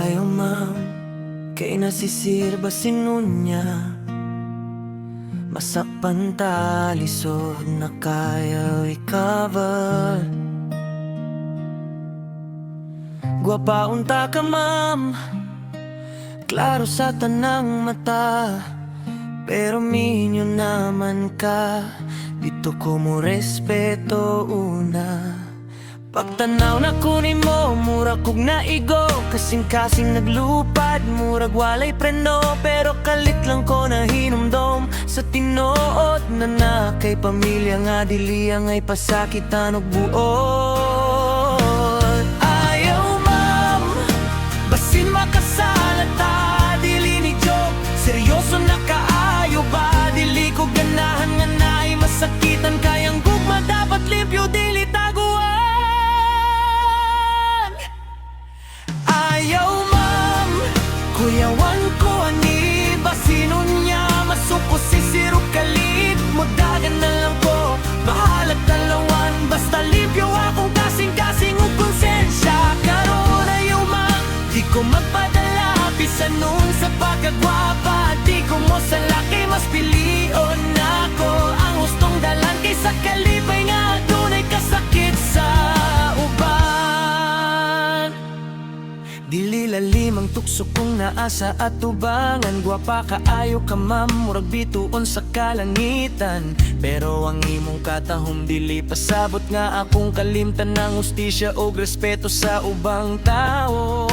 Ayaw ma'am, kay nasisirba sinunya. Masakpan talisod na kaya i-cover. Gwapa unta ka ma'am, klaro sa tanang mata. Pero minyo naman ka, dito ko mo respeto una. Pagtanaw na kunin mo, murag kog naigo. Kasing-kasing naglupad, murag walay preno. Pero kalit lang ko na hinumdom sa tinuod na kay pamilya nga dili ang ay pasakitan og buot. Ayaw ma'am, basin makasalata, dili ni joke. Seryoso na kaayo ba, dili ko ganahan nga naay masakitan. Kayang gugma dapat limpyo, dili taguan. Ayaw ma'am, kuyawan ko ani basino niya. Masuko si sirok kalit, mudagan na lang ko. Bahalag talawan, basta limpyo akong kasing-kasing o konsensya. Karoon ayaw ma'am, di ko magpadala. Bisan nun sa pagkagwapa, di ko mo sa laki mas pilion ako. Ang hustong dalan kaysa kalipay nga dunay kasakit sa uban. Dili lalim ang tukso kong naasa at tubangan. Gwapa kaayo ka ma'am, murag bituon sa kalangitan. Pero ang imong katahom dili pasabot nga akong kalimtan ng hustisya o respeto sa ubang tao.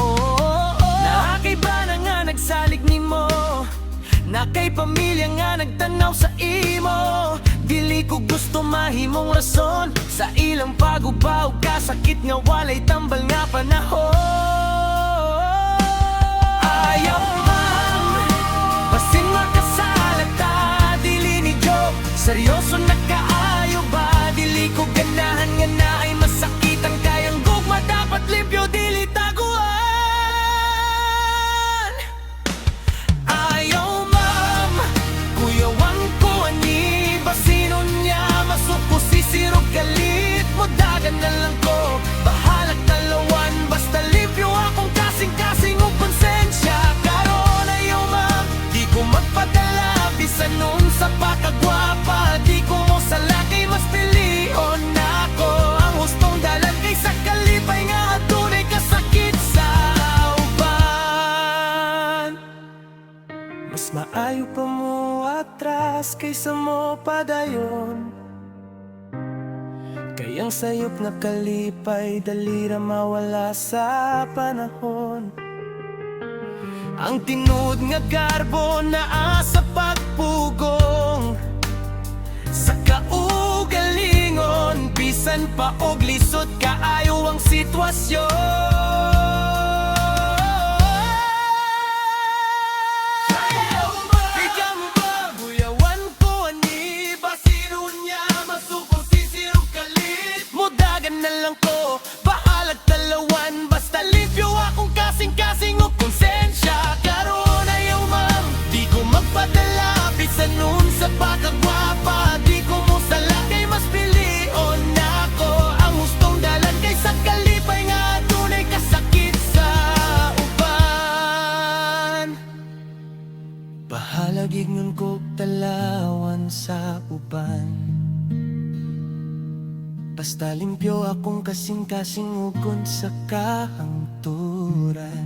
Nakay ba na nga nagsalig nimo, nakay pamilya nga nagtanaw sa imo. Dili ko gusto mahimong rason sa ilang pagubaw, kasakit nga walay tambal nga panahon. Ayaw ma'am, basin makasalata, dili ni joke. Seryoso na kaayo ba, dili ko ganahan nga na ay masakitan. Kayang gugma dapat limpyo, dili taguan. Ayaw ma'am, kuyawan ko ani basino niya. Masuko si sirog galit, mudagan na lang ko. Bahalag talawan, basta limpyo akong kasing-kasing o konsensya. Karoon ayaw ma'am, di ko magpadala. Bisan nun sa pagkagwapa, di ko mo sa laki mas pilion ako. Ang hustong dalan kaysa kalipay nga tunay kasakit sa uban. Mas maayo pa mo atras kaysa mo padayon. Kayang sayop nga kalipay, dalira mawala sa panahon. Ang tinud nga garbo na asa pagpugong sa kaugalingon. Bisan pa og lisod kaayo ang sitwasyon. Na lang ko, bahalag talawan, basta limpyo akong kasing-kasing o konsensya. Karoon ayaw ma'am, di ko magpadala. Bisan nun sa pagkagwapa, di ko mo sa laki mas pilion ako. Ang hustong dalan kaysa kalipay nga tunay kasakit sa uban. Bahalag ignon ko talawan sa uban, basta limpyo akong kasing-kasing ugon sa kahangturan.